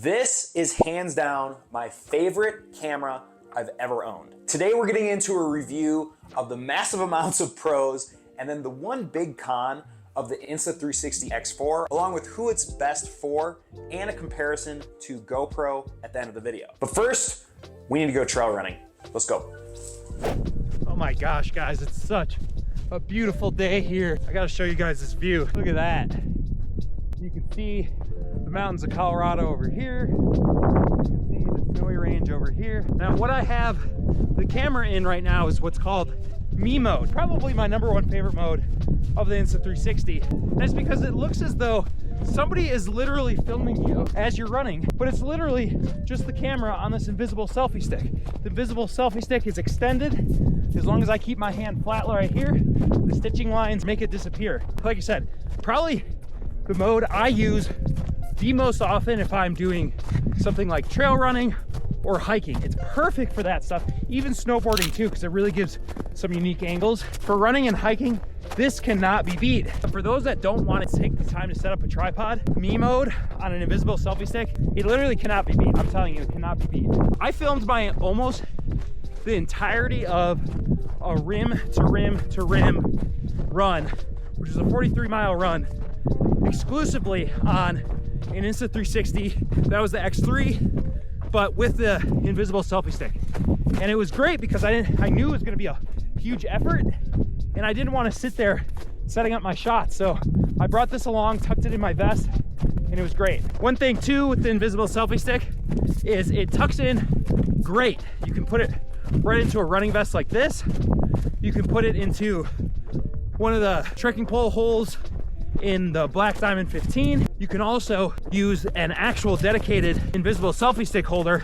This is hands down my favorite camera I've ever owned. Today we're getting into a review of the massive amounts of pros and then the one big con of the Insta360x4, along with who it's best for and a comparison to GoPro at the end of the video. But first, we need to go trail running. Let's go. Oh my gosh, guys, it's such a beautiful day here. I gotta show you guys this view. Look at that. You can see the mountains of Colorado over here. You can see the snowy range over here. Now, what I have the camera in right now is what's called me mode. Probably my #1 favorite mode of the Insta360. And it's because it looks as though somebody is literally filming you as you're running, but it's literally just the camera on this invisible selfie stick. The invisible selfie stick is extended. As long as I keep my hand flat right here, the stitching lines make it disappear. Like I said, probably the mode I use the most often if I'm doing something like trail running or hiking. It's perfect for that stuff, even snowboarding too, because it really gives some unique angles. For running and hiking, this cannot be beat. But for those that don't want to take the time to set up a tripod, me mode on an invisible selfie stick, it literally cannot be beat. I'm telling you, it cannot be beat. I filmed my almost the entirety of a rim to rim to rim run, which is a 43-mile run, exclusively on an Insta360. That was the X3, but with the invisible selfie stick. And it was great because I knew it was gonna be a huge effort, and I didn't want to sit there setting up my shots. So I brought this along, tucked it in my vest, and it was great. One thing too with the invisible selfie stick is it tucks in great. You can put it right into a running vest like this. You can put it into one of the trekking pole holes in the Black Diamond 15. You can also use an actual dedicated invisible selfie stick holder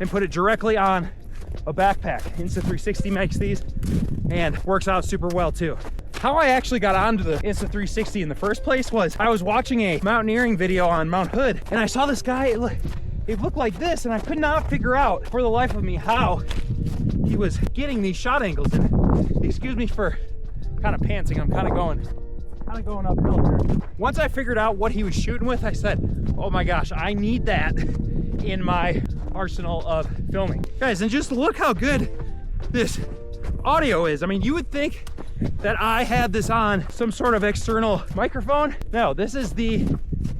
and put it directly on a backpack. Insta360 makes these and works out super well too. How I actually got onto the Insta360 in the first place was I was watching a mountaineering video on Mount Hood, and I saw this guy, it looked like this, and I could not figure out for the life of me how he was getting these shot angles. And excuse me for kind of pantsing, I'm kind of going uphill here. Once I figured out what he was shooting with, I said, oh my gosh, I need that in my arsenal of filming. Guys, and just look how good this audio is. I mean, you would think that I had this on some sort of external microphone. No, this is the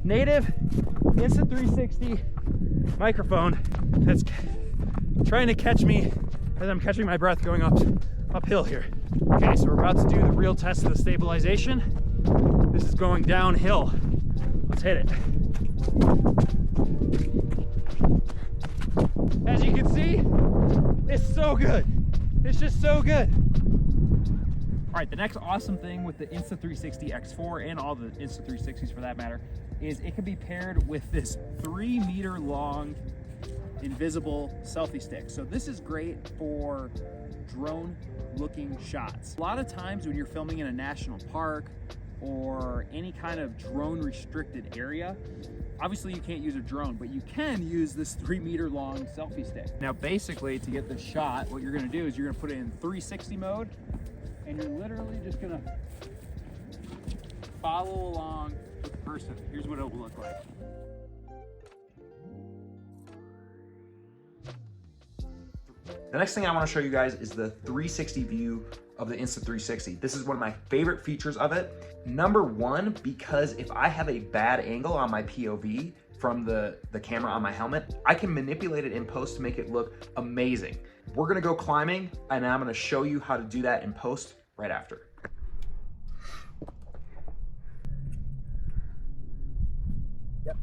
native Insta360 microphone that's trying to catch me as I'm catching my breath going uphill here. Okay, so we're about to do the real test of the stabilization. This is going downhill. Let's hit it. As you can see, it's so good. It's just so good. All right, the next awesome thing with the Insta360x4 and all the Insta360s for that matter is it can be paired with this 3-meter long invisible selfie stick. So this is great for drone looking shots. A lot of times when you're filming in a national park or any kind of drone restricted area, obviously you can't use a drone, but you can use this 3-meter long selfie stick. Now basically to get this shot, what you're gonna do is you're gonna put it in 360 mode, and you're literally just gonna follow along with the person. Here's what it will look like. The next thing I want to show you guys is the 360 view of the Insta360. This is one of my favorite features of it. #1, because if I have a bad angle on my POV from the camera on my helmet, I can manipulate it in post to make it look amazing. We're gonna go climbing, and I'm gonna show you how to do that in post right after. Yep.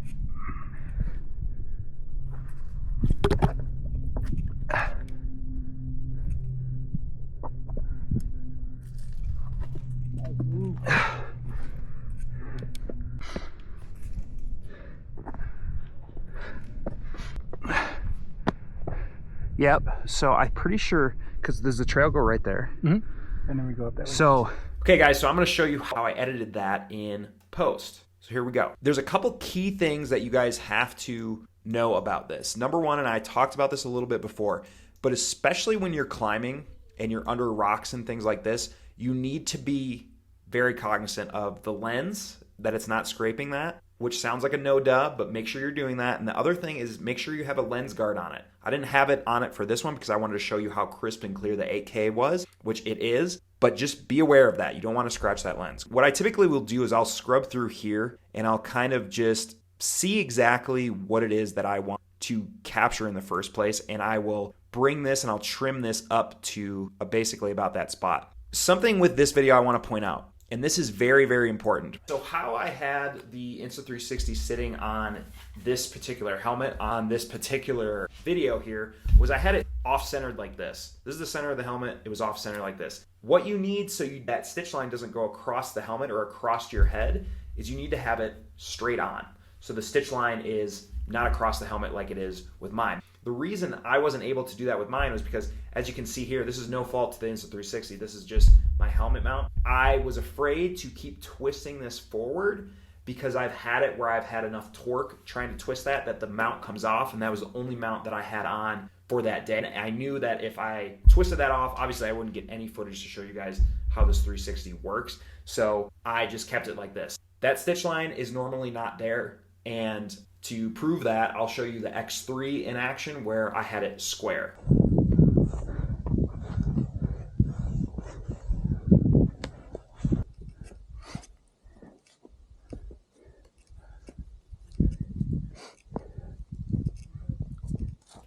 Yep, so I'm pretty sure, because there's a trail go right there. And then we go up that way. So, okay guys, so I'm gonna show you how I edited that in post. So here we go. There's a couple key things that you guys have to know about this. #1, and I talked about this a little bit before, but especially when you're climbing and you're under rocks and things like this, you need to be very cognizant of the lens, that it's not scraping that. which sounds like a no duh, but make sure you're doing that. And the other thing is make sure you have a lens guard on it. I didn't have it on it for this one because I wanted to show you how crisp and clear the 8K was, which it is, but just be aware of that. You don't want to scratch that lens. What I typically will do is I'll scrub through here and I'll kind of just see exactly what it is that I want to capture in the first place, and I will bring this and I'll trim this up to basically about that spot. Something with this video I want to point out, and this is very, very important. So how I had the Insta360 sitting on this particular helmet on this particular video here was I had it off-centered like this. This is the center of the helmet. It was off-centered like this. What you need so that stitch line doesn't go across the helmet or across your head is you need to have it straight on. So the stitch line is not across the helmet like it is with mine. The reason I wasn't able to do that with mine was because, as you can see here, this is no fault to the Insta360. This is just my helmet mount. I was afraid to keep twisting this forward because I've had it where I've had enough torque trying to twist that the mount comes off, and that was the only mount that I had on for that day. And I knew that if I twisted that off, obviously I wouldn't get any footage to show you guys how this 360 works. So I just kept it like this. That stitch line is normally not there, and to prove that, I'll show you the X3 in action where I had it square.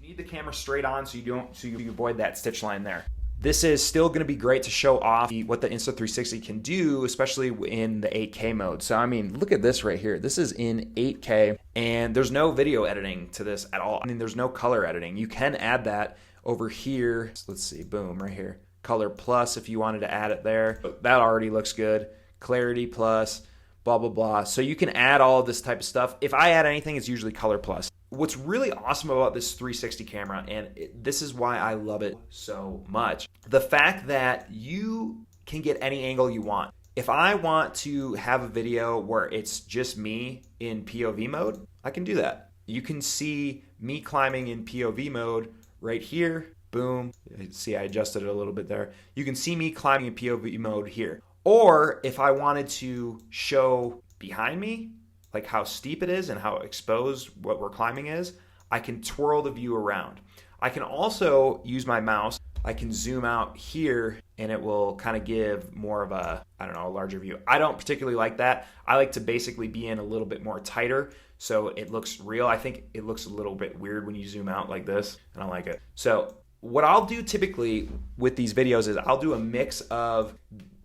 You need the camera straight on so you avoid that stitch line there. This is still going to be great to show off what the Insta360 can do, especially in the 8K mode. So, I mean, look at this right here. This is in 8K, and there's no video editing to this at all. I mean, there's no color editing. You can add that over here. So let's see, boom, right here. Color plus if you wanted to add it there. That already looks good. Clarity plus, blah, blah, blah. So you can add all of this type of stuff. If I add anything, it's usually color plus. What's really awesome about this 360 camera, and this is why I love it so much, the fact that you can get any angle you want. If I want to have a video where it's just me in POV mode, I can do that. You can see me climbing in POV mode right here. Boom. See, I adjusted it a little bit there. You can see me climbing in POV mode here. Or if I wanted to show behind me, like how steep it is and how exposed what we're climbing is, I can twirl the view around. I can also use my mouse. I can zoom out here and it will kind of give more of a, I don't know, a larger view. I don't particularly like that. I like to basically be in a little bit more tighter so it looks real. I think it looks a little bit weird when you zoom out like this, and I like it. So what I'll do typically with these videos is I'll do a mix of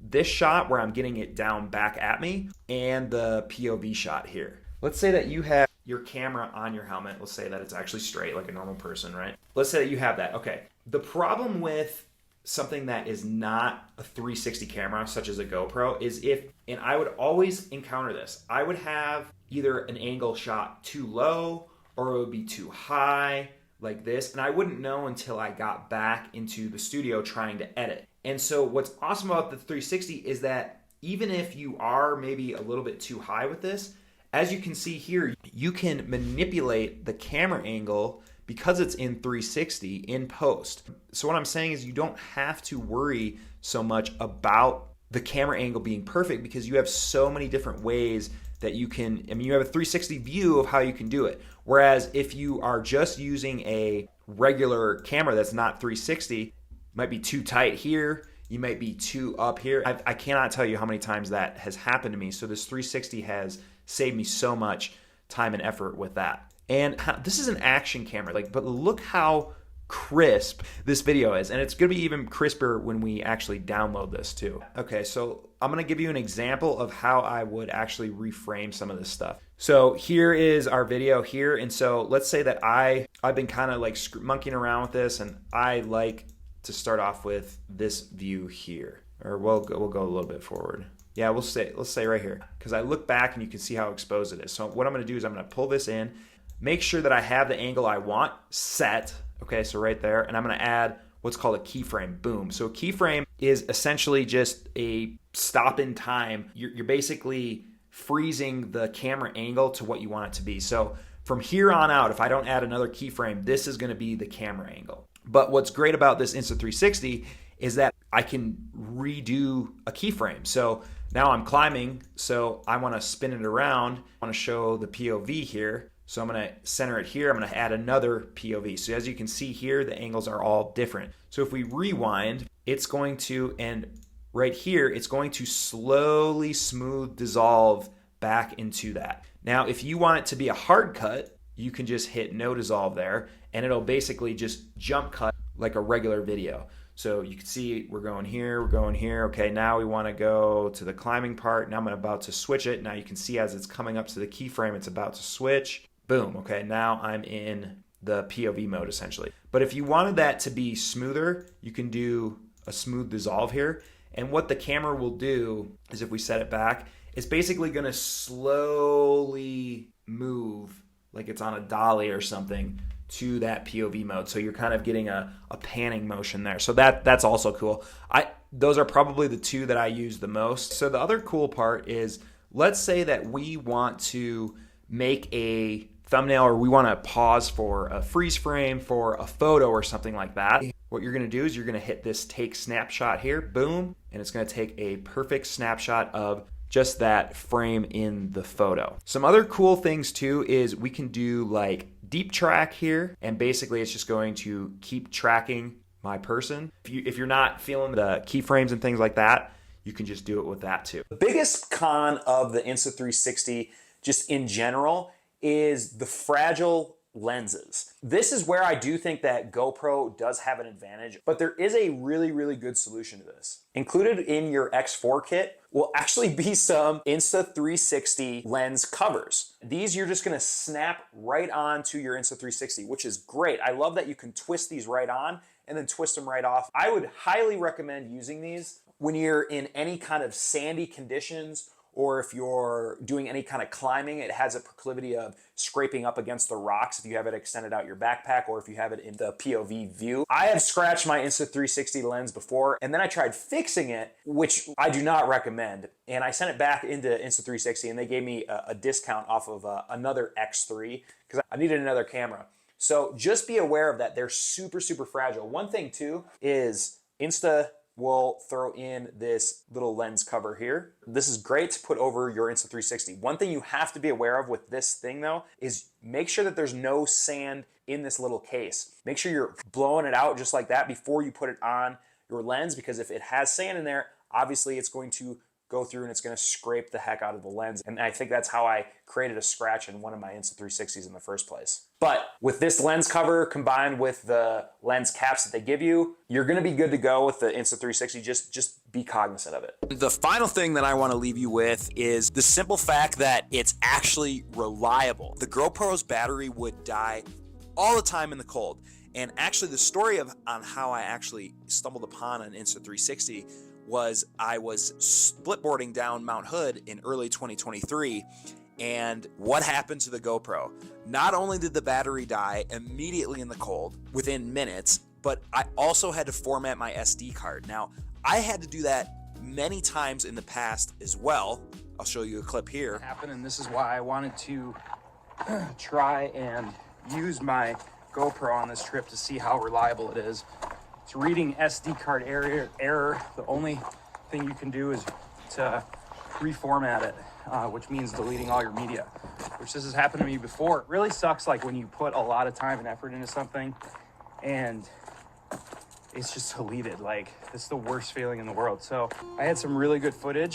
this shot where I'm getting it down back at me and the POV shot here. Let's say that you have your camera on your helmet. Let's say that it's actually straight like a normal person, right? Let's say that you have that. Okay. The problem with something that is not a 360 camera, such as a GoPro, is and I would always encounter this, I would have either an angle shot too low or it would be too high like this, and I wouldn't know until I got back into the studio trying to edit. And so what's awesome about the 360 is that even if you are maybe a little bit too high with this, as you can see here, you can manipulate the camera angle because it's in 360 in post. So what I'm saying is you don't have to worry so much about the camera angle being perfect because you have so many different ways that you can, I mean, you have a 360 view of how you can do it. Whereas if you are just using a regular camera that's not 360, might be too tight here, you might be too up here. I cannot tell you how many times that has happened to me. So this 360 has saved me so much time and effort with that. And this is an action camera, but look how crisp this video is. And it's gonna be even crisper when we actually download this too. Okay, so I'm gonna give you an example of how I would actually reframe some of this stuff. So here is our video here. And so let's say that I've been kind of like monkeying around with this, and I like to start off with this view here, or we'll go a little bit forward. Yeah, let's say right here, because I look back and you can see how exposed it is. So what I'm going to do is I'm going to pull this in, make sure that I have the angle I want set. Okay, so right there, and I'm going to add what's called a keyframe. Boom. So a keyframe is essentially just a stop in time. You're basically freezing the camera angle to what you want it to be. So from here on out, if I don't add another keyframe, this is going to be the camera angle. But what's great about this Insta360 is that I can redo a keyframe. So Now I'm climbing, so I want to spin it around. I want to show the POV here. So I'm going to center it here. I'm going to add another POV. So as you can see here, the angles are all different. So if we rewind, it's going to, and right here, it's going to slowly smooth dissolve back into that. Now, if you want it to be a hard cut, you can just hit no dissolve there, and it'll basically just jump cut like a regular video. So you can see we're going here, we're going here. Okay, now we want to go to the climbing part. Now I'm about to switch it. Now you can see as it's coming up to the keyframe, it's about to switch. Boom. Okay, now I'm in the POV mode essentially. But if you wanted that to be smoother, you can do a smooth dissolve here. And what the camera will do is, if we set it back, it's basically going to slowly move like it's on a dolly or something to that POV mode. So you're kind of getting a panning motion there. So that's also cool. Those are probably the two that I use the most. So the other cool part is, let's say that we want to make a thumbnail, or we want to pause for a freeze frame for a photo or something like that. What you're going to do is you're going to hit this take snapshot here, boom, and it's going to take a perfect snapshot of just that frame in the photo. Some other cool things too is we can do like deep track here, and basically it's just going to keep tracking my person. If you're not feeling the keyframes and things like that, you can just do it with that too. The biggest con of the Insta360 just in general is the fragile lenses. This is where I do think that GoPro does have an advantage, but there is a really, really good solution to this. Included in your X4 kit will actually be some Insta360 lens covers. These you're just gonna snap right onto your Insta360, which is great. I love that you can twist these right on and then twist them right off. I would highly recommend using these when you're in any kind of sandy conditions, or if you're doing any kind of climbing. It has a proclivity of scraping up against the rocks if you have it extended out your backpack, or if you have it in the POV view. I have scratched my Insta360 lens before, and then I tried fixing it, which I do not recommend. And I sent it back into Insta360, and they gave me a discount off of another X3 because I needed another camera. So just be aware of that. They're super, super fragile. One thing too is Insta will throw in this little lens cover here. This is great to put over your Insta360. One thing you have to be aware of with this thing though is make sure that there's no sand in this little case. Make sure you're blowing it out just like that before you put it on your lens, because if it has sand in there, obviously it's going to go through and it's going to scrape the heck out of the lens. And I think that's how I created a scratch in one of my Insta360s in the first place. But with this lens cover combined with the lens caps that they give you, you're going to be good to go with the Insta360. Just be cognizant of it. The final thing that I want to leave you with is the simple fact that it's actually reliable. The GoPro's battery would die all the time in the cold. And actually the story on how I actually stumbled upon an Insta360 was I was splitboarding down Mount Hood in early 2023, and what happened to the GoPro? Not only did the battery die immediately in the cold within minutes, but I also had to format my SD card. Now, I had to do that many times in the past as well. I'll show you a clip here. And this is why I wanted to try and use my GoPro on this trip to see how reliable it is. It's reading SD card error. The only thing you can do is to reformat it, which means deleting all your media, which this has happened to me before. It really sucks, like when you put a lot of time and effort into something and it's just deleted. Like, it's the worst feeling in the world. So I had some really good footage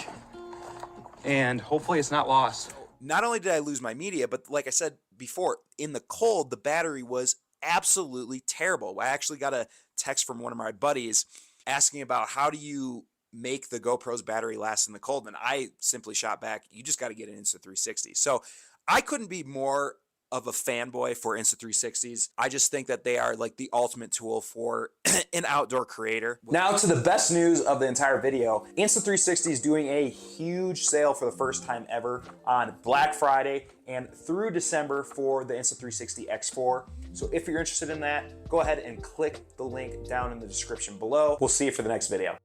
and hopefully it's not lost. Not only did I lose my media, but like I said before, in the cold, the battery was absolutely terrible. I actually got a text from one of my buddies asking about how do you make the GoPro's battery last in the cold, and I simply shot back, you just got to get an Insta360. So I couldn't be more of a fanboy for Insta360s. I just think that they are like the ultimate tool for an outdoor creator. Now to the best news of the entire video. Insta360 is doing a huge sale for the first time ever on Black Friday and through December for the Insta360x4. So if you're interested in that, go ahead and click the link down in the description below. We'll see you for the next video.